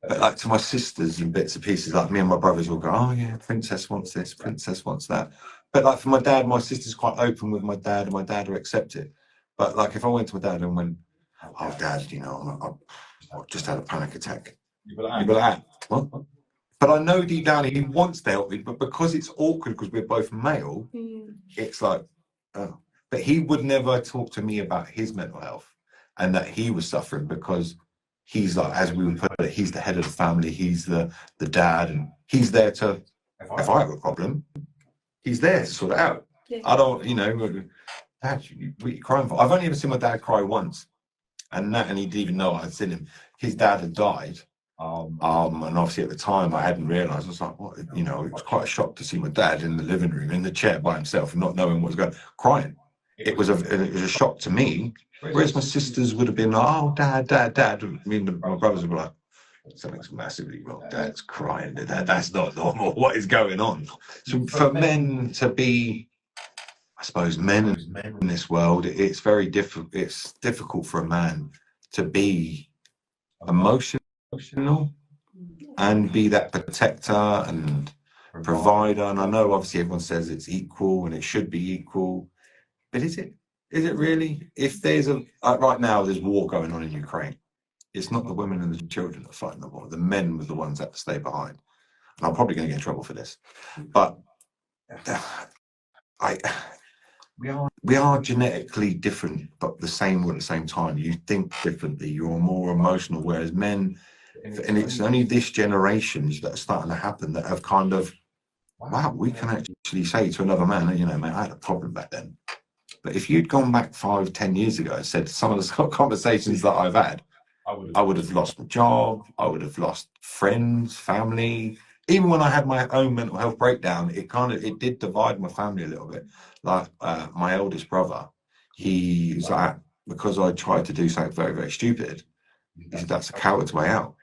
but like to my sisters in bits and pieces, like me and my brothers will go, "Oh yeah, Princess wants this, Princess wants that." But like for my dad, my sister's quite open with my dad, and my dad will accept it. But like if I went to my dad and went, "Oh dad, I've just had a panic attack," you'd be like, "What?" But I know deep down he wants to help me, but because it's awkward because we're both male, it's like, oh. But he would never talk to me about his mental health and that he was suffering, because he's like, as we would put it, he's the head of the family, he's the dad, and he's there to, if I have a problem, he's there to sort it out. Yeah. I don't, Dad, what are you crying for? I've only ever seen my dad cry once, and he didn't even know I'd seen him. His dad had died. And obviously at the time I hadn't realised. I was like, what? It was quite a shock to see my dad in the living room in the chair by himself and not knowing what was going on, crying. It was a shock to me. Whereas my sisters would have been like, "Oh, dad." My brothers would be like, "Something's massively wrong. Dad's crying. That's not normal. What is going on?" So for men to be, I suppose, men in this world, it's very difficult. It's difficult for a man to be emotional and be that protector and provider. And I know obviously everyone says it's equal and it should be equal, but is it really? If there's right now there's war going on in Ukraine, it's not the women and the children that are fighting the war. The men were the ones that have to stay behind. And I'm probably going to get in trouble for this, but we are genetically different, but the same at the same time. You think differently. You're more emotional, whereas men. And it's only this generations that are starting to happen that have kind of, wow, we can actually say to another man, mate, I had a problem back then. But if you'd gone back 5-10 years ago and said some of the conversations that I've had, I would have lost my job, I would have lost friends, family. Even when I had my own mental health breakdown, it did divide my family a little bit. Like my eldest brother, he was like, because I tried to do something very, very stupid, he said, that's a coward's way out.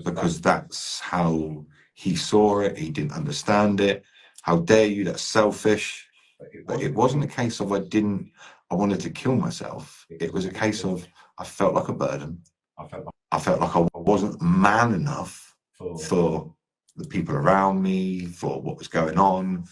Because that's how he saw it. He didn't understand it. How dare you? That's selfish. But it wasn't a case of I wanted to kill myself. It was a case of I felt like a burden. I felt like I wasn't man enough for the people around me, for what was going on.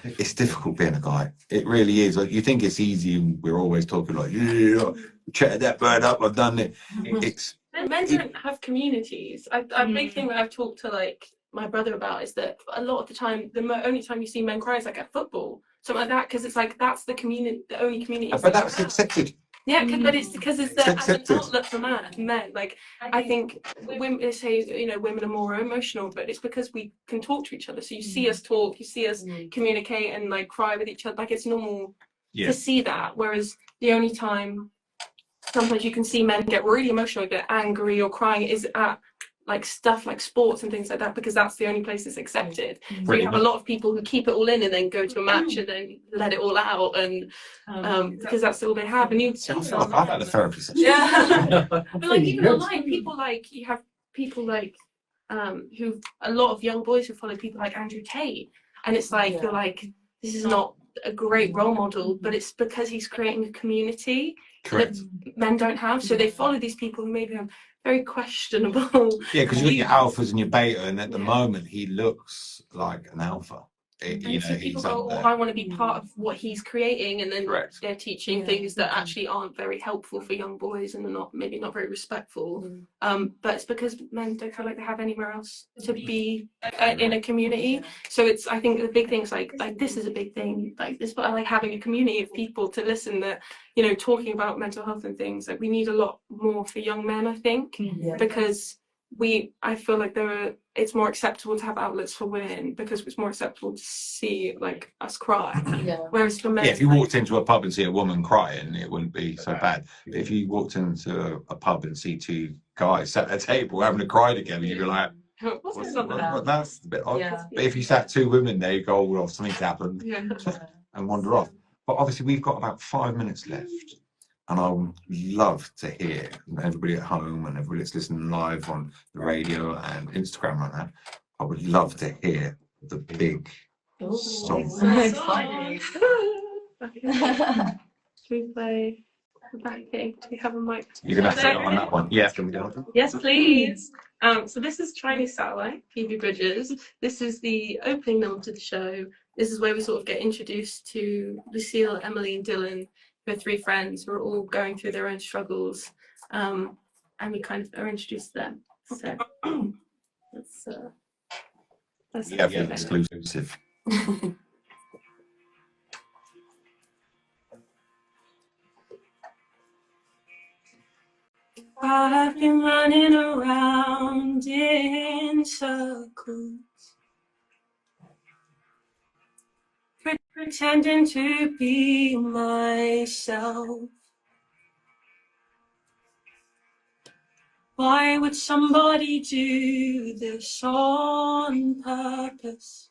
It's difficult being a guy. It really is. Like, you think it's easy, and we're always talking like, yeah, chatted that bird up, I've done it. It's Men don't have communities. A big thing that I've talked to like my brother about is that a lot of the time, only time you see men cry is like at football, something like that, because it's like that's the community, the only community. but that's accepted. Yeah, but it's because it's there as an accepted. outlet for men. Like I think women, they say women are more emotional, but it's because we can talk to each other. So you see us talk, you see us communicate and like cry with each other. Like it's normal to see that. Whereas the only time sometimes you can see men get really emotional, get angry or crying is at like stuff like sports and things like that, because that's the only place it's accepted. So you have a lot of people who keep it all in and then go to a match and then let it all out, and because that's all they have. And you I like the therapy session. yeah. But like even online, people like you have people like who a lot of young boys who follow people like Andrew Tate, and it's like you're like, this is not a great role model, but it's because he's creating a community Correct. that men don't have. So they follow these people who maybe have very questionable. Yeah, because you got your alphas and your beta, and at the moment he looks like an alpha. And you see people go, I want to be part of what he's creating, and then they're teaching things that actually aren't very helpful for young boys and are maybe not very respectful. But it's because men don't feel like they have anywhere else to be in a community. So I think the big thing is like this is a big thing. Like this, but I like having a community of people to listen that talking about mental health and things. Like we need a lot more for young men, I think, because I feel like it's more acceptable to have outlets for women because it's more acceptable to see like us cry. Whereas for men, if you walked into a pub and see a woman crying, it wouldn't be so bad. But if you walked into a pub and see two guys sat at a table having a cry together, you'd be like, that's a bit odd. But if you sat two women there, you go, oh, well, something's happened, and wander off. But obviously, we've got about 5 minutes left. And I would love to hear everybody at home and everybody that's listening live on the radio and Instagram right now. I would love to hear the big song. So exciting. Should we play the backing? Do we have a mic? You're going to have to on that one. Yeah. Yes, please. So this is Chinese Satellite, Phoebe Bridgers. This is the opening number to the show. This is where we sort of get introduced to Lucille, Emily, and Dylan. We're three friends who are all going through their own struggles, and we kind of are introduced to them. So that's exclusive. I've been running around in circles, pretending to be myself. Why would somebody do this on purpose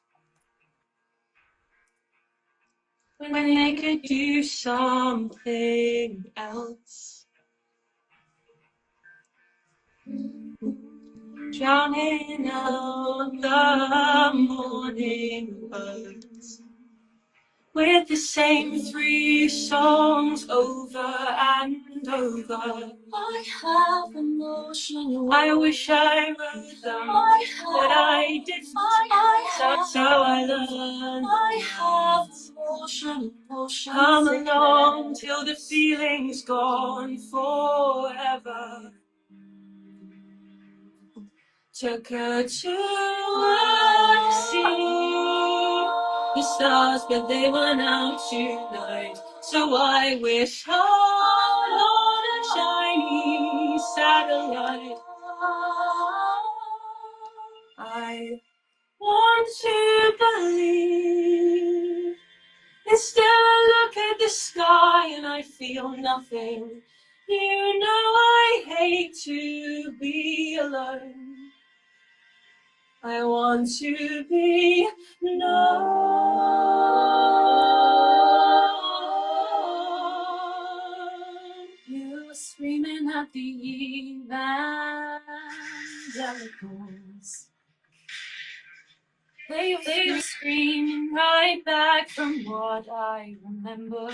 when they could do something else? Drowning out the morning birds with the same 3 songs over and over. I have emotion. I wish I wrote them, but I didn't. So I learned. I have emotion. Come along till the feeling's gone forever. Took her to see the stars, but they went out tonight. So I wish on a shiny satellite. I want to believe. Instead I look at the sky and I feel nothing. You know I hate to be alone. I want to be known. You were screaming at the evangelicals. They were screaming right back from what I remember.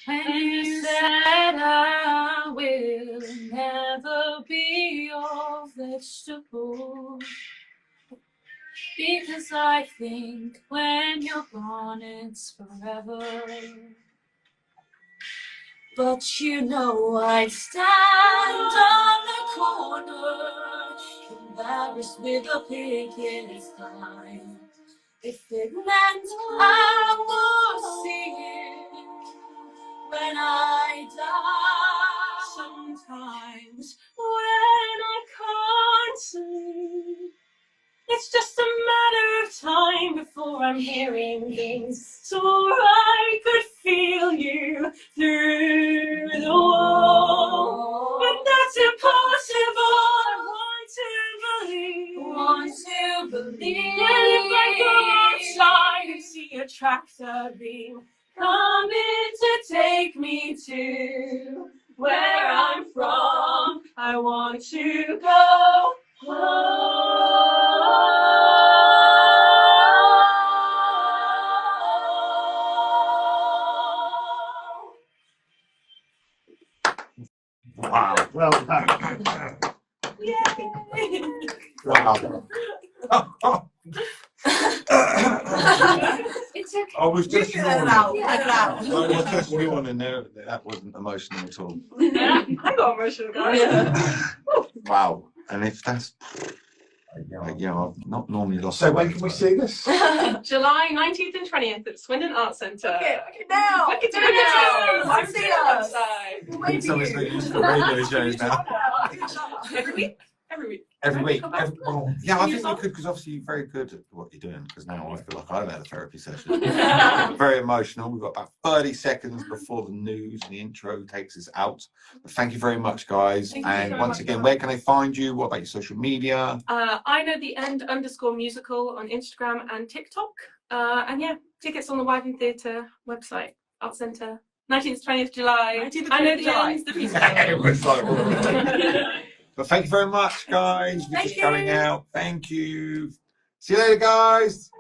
When you said I will never be your vegetable. Because I think when you're gone, it's forever. But you know I'd stand on the corner, embarrassed with a picket sign. If it meant I would see you when I die. Sometimes when I can't sleep, it's just a matter of time before I'm hearing things. So I could feel you through the wall. But that's impossible. I want to believe. And if I go outside and see a tractor beam coming to take me to where I'm from, I want to go Wow. Well done. Wow. It's okay. I was just Let it out. yawning. Let it out. I was just yawning there. That wasn't emotional at all. Yeah, I got emotional, guys. Wow. And if that's, yeah, I've not normally lost. So when can we see this? July 19th and 20th at Swindon Arts Centre. Okay, now. Look at Do it it now. now. I'm See seeing us. outside. We'll wait for Someone's you. getting used to radio shows now. Every week. Every week. Every week. Come back. Yeah, I New think you song? could, because obviously you're very good at what you're doing. Because now I feel like I've had a therapy session. Very emotional. We've got about 30 seconds before the news and the intro takes us out. But thank you very much, guys. Thank you And so once much. again, where can they find you? What about your social media? I know the end _musical on Instagram and TikTok. And yeah, tickets on the Wyvern Theatre website, Art Centre, 19th, 20th July. 19th, I know 20th the July. ends, the It musical. was like, but thank you very much, guys. We're Thank just going you. out. Thank you. See you later, guys.